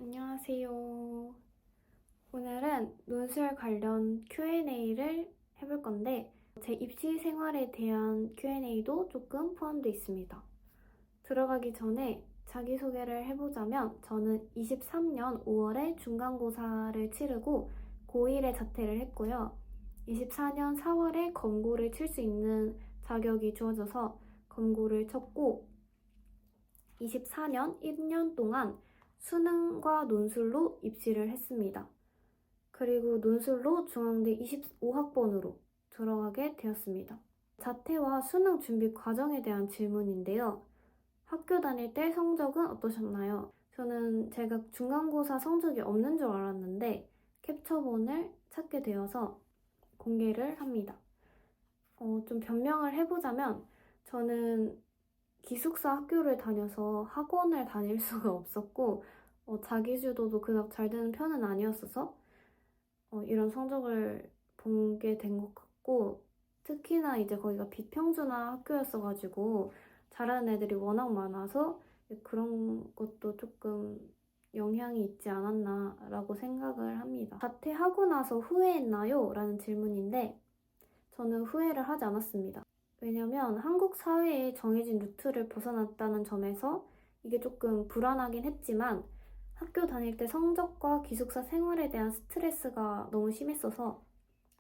안녕하세요. 오늘은 논술 관련 Q&A를 해볼 건데 제 입시 생활에 대한 Q&A도 조금 포함되어 있습니다. 들어가기 전에 자기소개를 해보자면 저는 23년 5월에 중간고사를 치르고 고1에 자퇴를 했고요. 24년 4월에 검고를 칠 수 있는 자격이 주어져서 검고를 쳤고 24년 1년 동안 수능과 논술로 입시를 했습니다. 그리고 논술로 중앙대 25학번으로 들어가게 되었습니다. 자퇴와 수능 준비 과정에 대한 질문인데요. 학교 다닐 때 성적은 어떠셨나요? 저는 제가 중간고사 성적이 없는 줄 알았는데 캡처본을 찾게 되어서 공개를 합니다. 좀 변명을 해보자면 저는 기숙사 학교를 다녀서 학원을 다닐 수가 없었고 자기주도도 그닥 잘 되는 편은 아니었어서 이런 성적을 보게 된 것 같고 특히나 이제 거기가 비평준화 학교였어가지고 잘하는 애들이 워낙 많아서 그런 것도 조금 영향이 있지 않았나라고 생각을 합니다. 자퇴하고 나서 후회했나요? 라는 질문인데 저는 후회를 하지 않았습니다. 왜냐면 한국 사회에 정해진 루트를 벗어났다는 점에서 이게 조금 불안하긴 했지만 학교 다닐 때 성적과 기숙사 생활에 대한 스트레스가 너무 심했어서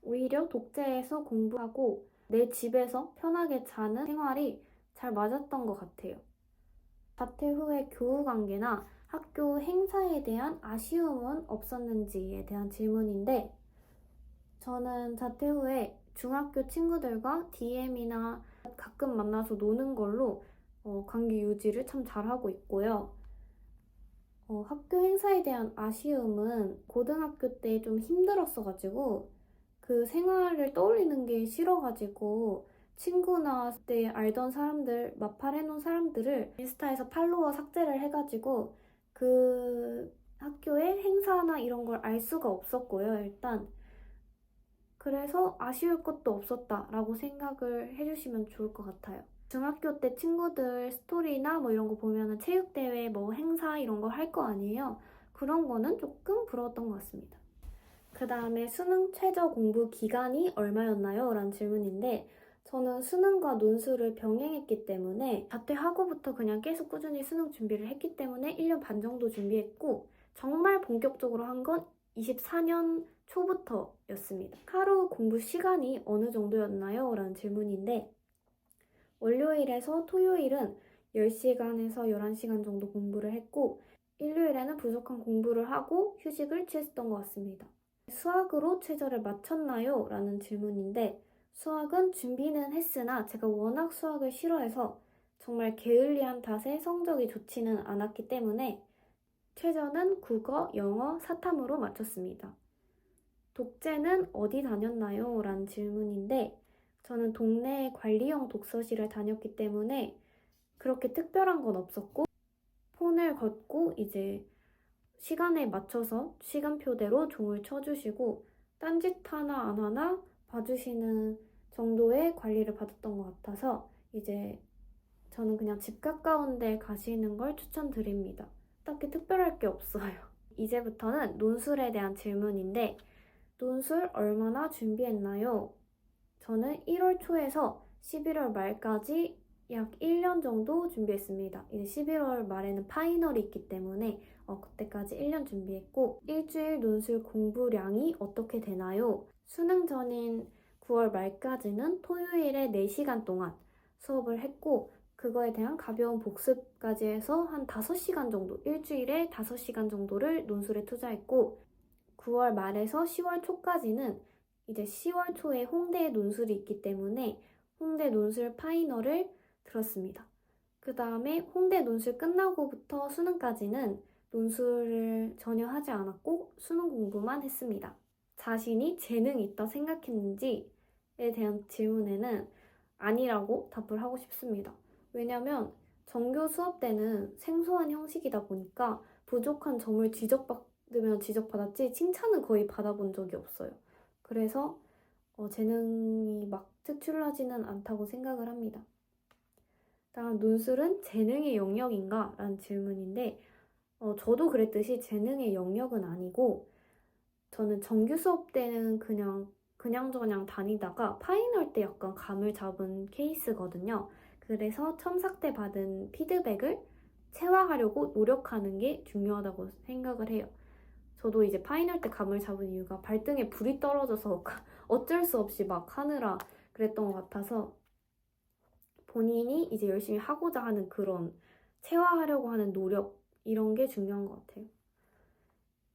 오히려 독재에서 공부하고 내 집에서 편하게 자는 생활이 잘 맞았던 것 같아요. 자퇴 후에 교우 관계나 학교 행사에 대한 아쉬움은 없었는지에 대한 질문인데 저는 자퇴 후에 중학교 친구들과 DM이나 가끔 만나서 노는 걸로 관계 유지를 참 잘하고 있고요. 학교 행사에 대한 아쉬움은 고등학교 때 좀 힘들었어가지고 그 생활을 떠올리는 게 싫어가지고 친구나 그때 알던 사람들, 마팔해놓은 사람들을 인스타에서 팔로워 삭제를 해가지고 그 학교의 행사나 이런 걸 알 수가 없었고요, 일단. 그래서 아쉬울 것도 없었다라고 생각을 해주시면 좋을 것 같아요. 중학교 때 친구들 스토리나 뭐 이런 거 보면은 체육대회, 뭐 행사 이런 거 할 거 아니에요? 그런 거는 조금 부러웠던 것 같습니다. 그 다음에 수능 최저 공부 기간이 얼마였나요? 라는 질문인데 저는 수능과 논술을 병행했기 때문에 자퇴하고부터 그냥 계속 꾸준히 수능 준비를 했기 때문에 1년 반 정도 준비했고 정말 본격적으로 한 건 24년 초부터였습니다. 하루 공부 시간이 어느 정도였나요? 라는 질문인데 월요일에서 토요일은 10시간에서 11시간 정도 공부를 했고 일요일에는 부족한 공부를 하고 휴식을 취했던 것 같습니다. 수학으로 최저를 맞췄나요? 라는 질문인데 수학은 준비는 했으나 제가 워낙 수학을 싫어해서 정말 게을리한 탓에 성적이 좋지는 않았기 때문에 최저는 국어, 영어, 사탐으로 맞췄습니다. 독재는 어디 다녔나요? 라는 질문인데 저는 동네에 관리형 독서실을 다녔기 때문에 그렇게 특별한 건 없었고 폰을 걷고 이제 시간에 맞춰서 시간표대로 종을 쳐주시고 딴짓 하나 안 하나 봐주시는 정도의 관리를 받았던 것 같아서 이제 저는 그냥 집 가까운 데 가시는 걸 추천드립니다. 딱히 특별할 게 없어요. 이제부터는 논술에 대한 질문인데 논술 얼마나 준비했나요? 저는 1월 초에서 11월 말까지 약 1년 정도 준비했습니다. 이제 11월 말에는 파이널이 있기 때문에 그때까지 1년 준비했고 일주일 논술 공부량이 어떻게 되나요? 수능 전인 9월 말까지는 토요일에 4시간 동안 수업을 했고 그거에 대한 가벼운 복습까지 해서 한 5시간 정도, 일주일에 5시간 정도를 논술에 투자했고 9월 말에서 10월 초까지는 이제 10월 초에 홍대에 논술이 있기 때문에 홍대 논술 파이널을 들었습니다. 그 다음에 홍대 논술 끝나고부터 수능까지는 논술을 전혀 하지 않았고 수능 공부만 했습니다. 자신이 재능이 있다 생각했는지에 대한 질문에는 아니라고 답을 하고 싶습니다. 왜냐면 정규 수업 때는 생소한 형식이다 보니까 부족한 점을 지적받으면 지적받았지 칭찬은 거의 받아본 적이 없어요. 그래서 재능이 막 특출나지는 않다고 생각을 합니다. 다음 논술은 재능의 영역인가? 라는 질문인데 저도 그랬듯이 재능의 영역은 아니고 저는 정규 수업 때는 그냥저냥 다니다가 파이널 때 약간 감을 잡은 케이스거든요. 그래서 첨삭 때 받은 피드백을 체화하려고 노력하는 게 중요하다고 생각을 해요. 저도 이제 파이널 때 감을 잡은 이유가 발등에 불이 떨어져서 어쩔 수 없이 막 하느라 그랬던 것 같아서 본인이 이제 열심히 하고자 하는 그런 체화하려고 하는 노력 이런 게 중요한 것 같아요.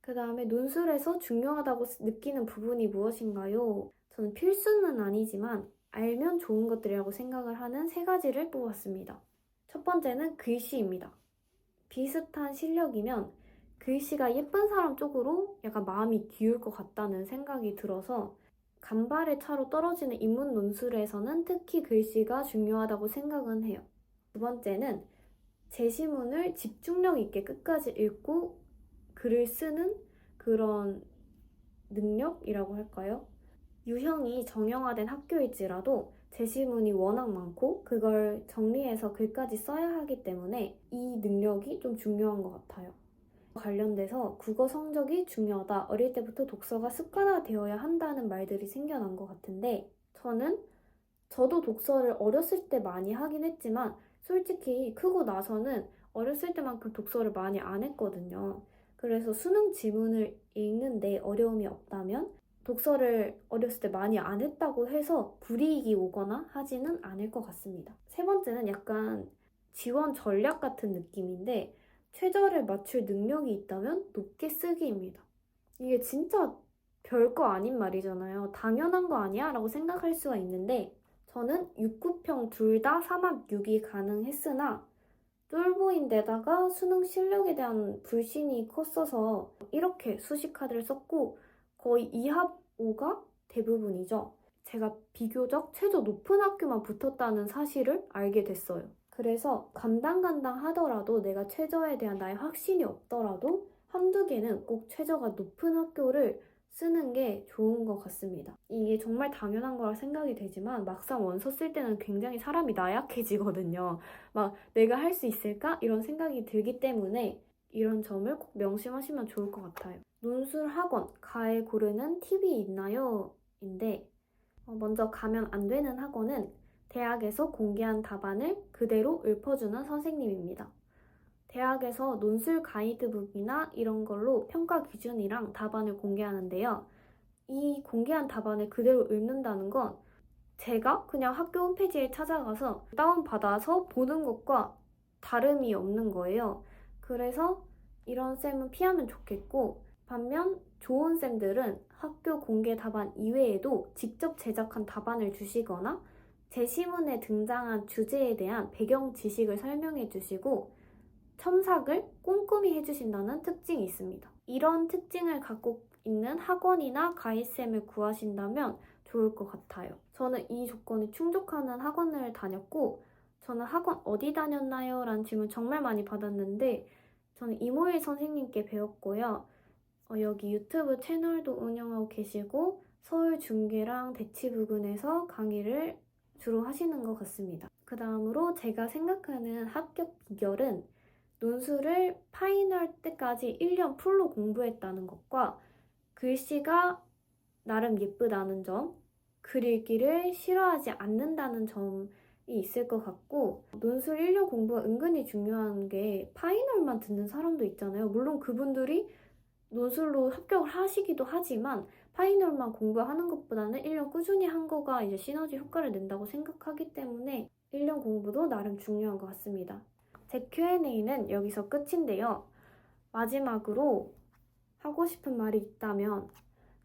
그 다음에 논술에서 중요하다고 느끼는 부분이 무엇인가요? 저는 필수는 아니지만 알면 좋은 것들이라고 생각을 하는 3가지를 뽑았습니다. 첫 번째는 글씨입니다. 비슷한 실력이면 글씨가 예쁜 사람 쪽으로 약간 마음이 기울 것 같다는 생각이 들어서 간발의 차로 떨어지는 인문 논술에서는 특히 글씨가 중요하다고 생각은 해요. 두 번째는 제시문을 집중력 있게 끝까지 읽고 글을 쓰는 그런 능력이라고 할까요? 유형이 정형화된 학교일지라도 제시문이 워낙 많고 그걸 정리해서 글까지 써야 하기 때문에 이 능력이 좀 중요한 것 같아요. 관련돼서 국어 성적이 중요하다. 어릴 때부터 독서가 습관화되어야 한다는 말들이 생겨난 것 같은데 저도 독서를 어렸을 때 많이 하긴 했지만 솔직히 크고 나서는 어렸을 때만큼 독서를 많이 안 했거든요. 그래서 수능 지문을 읽는데 어려움이 없다면 독서를 어렸을 때 많이 안 했다고 해서 불이익이 오거나 하지는 않을 것 같습니다. 세 번째는 약간 지원 전략 같은 느낌인데 최저를 맞출 능력이 있다면 높게 쓰기입니다. 이게 진짜 별거 아닌 말이잖아요. 당연한 거 아니야? 라고 생각할 수가 있는데 저는 6, 9평 둘 다 3합 6이 가능했으나 쫄보인데다가 수능 실력에 대한 불신이 컸어서 이렇게 수식 카드를 썼고 거의 2합 5가 대부분이죠. 제가 비교적 최저 높은 학교만 붙었다는 사실을 알게 됐어요. 그래서 간당간당 하더라도 내가 최저에 대한 나의 확신이 없더라도 한두 개는 꼭 최저가 높은 학교를 쓰는 게 좋은 것 같습니다. 이게 정말 당연한 거라 생각이 되지만 막상 원서 쓸 때는 굉장히 사람이 나약해지거든요. 막 내가 할 수 있을까? 이런 생각이 들기 때문에 이런 점을 꼭 명심하시면 좋을 것 같아요. 논술 학원, 가에 고르는 팁이 있나요? 인데 먼저 가면 안 되는 학원은 대학에서 공개한 답안을 그대로 읊어주는 선생님입니다. 대학에서 논술 가이드북이나 이런 걸로 평가 기준이랑 답안을 공개하는데요. 이 공개한 답안을 그대로 읽는다는 건 제가 그냥 학교 홈페이지에 찾아가서 다운받아서 보는 것과 다름이 없는 거예요. 그래서 이런 쌤은 피하면 좋겠고 반면 좋은 쌤들은 학교 공개 답안 이외에도 직접 제작한 답안을 주시거나 제시문에 등장한 주제에 대한 배경 지식을 설명해 주시고 첨삭을 꼼꼼히 해주신다는 특징이 있습니다. 이런 특징을 갖고 있는 학원이나 가이드쌤을 구하신다면 좋을 것 같아요. 저는 이 조건에 충족하는 학원을 다녔고 저는 학원 어디 다녔나요? 라는 질문 정말 많이 받았는데 저는 이모일 선생님께 배웠고요. 여기 유튜브 채널도 운영하고 계시고 서울 중계랑 대치부근에서 강의를 주로 하시는 것 같습니다. 그 다음으로 제가 생각하는 합격 비결은 논술을 파이널 때까지 1년 풀로 공부했다는 것과 글씨가 나름 예쁘다는 점, 글 읽기를 싫어하지 않는다는 점이 있을 것 같고 논술 1년 공부가 은근히 중요한 게 파이널만 듣는 사람도 있잖아요. 물론 그분들이 논술로 합격을 하시기도 하지만 파이널만 공부하는 것보다는 1년 꾸준히 한 거가 이제 시너지 효과를 낸다고 생각하기 때문에 1년 공부도 나름 중요한 것 같습니다. 제 Q&A는 여기서 끝인데요. 마지막으로 하고 싶은 말이 있다면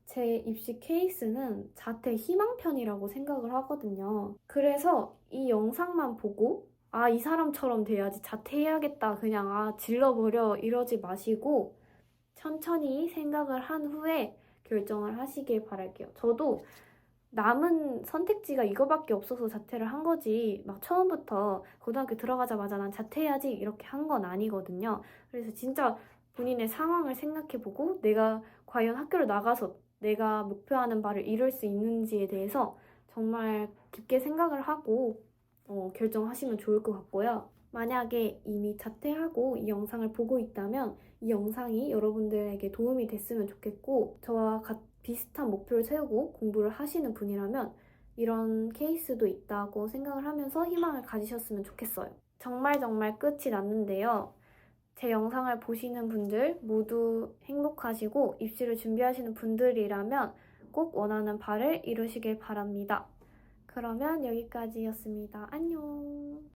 제 입시 케이스는 자퇴 희망편이라고 생각을 하거든요. 그래서 이 영상만 보고 이 사람처럼 돼야지 자퇴해야겠다 그냥 질러버려 이러지 마시고 천천히 생각을 한 후에 결정을 하시길 바랄게요. 저도 남은 선택지가 이거밖에 없어서 자퇴를 한 거지 막 처음부터 고등학교 들어가자마자 난 자퇴해야지 이렇게 한 건 아니거든요. 그래서 진짜 본인의 상황을 생각해보고 내가 과연 학교를 나가서 내가 목표하는 바를 이룰 수 있는지에 대해서 정말 깊게 생각을 하고 결정하시면 좋을 것 같고요. 만약에 이미 자퇴하고 이 영상을 보고 있다면 이 영상이 여러분들에게 도움이 됐으면 좋겠고, 저와 비슷한 목표를 세우고 공부를 하시는 분이라면 이런 케이스도 있다고 생각을 하면서 희망을 가지셨으면 좋겠어요. 정말 끝이 났는데요. 제 영상을 보시는 분들 모두 행복하시고 입시를 준비하시는 분들이라면 꼭 원하는 바를 이루시길 바랍니다. 그러면 여기까지였습니다. 안녕.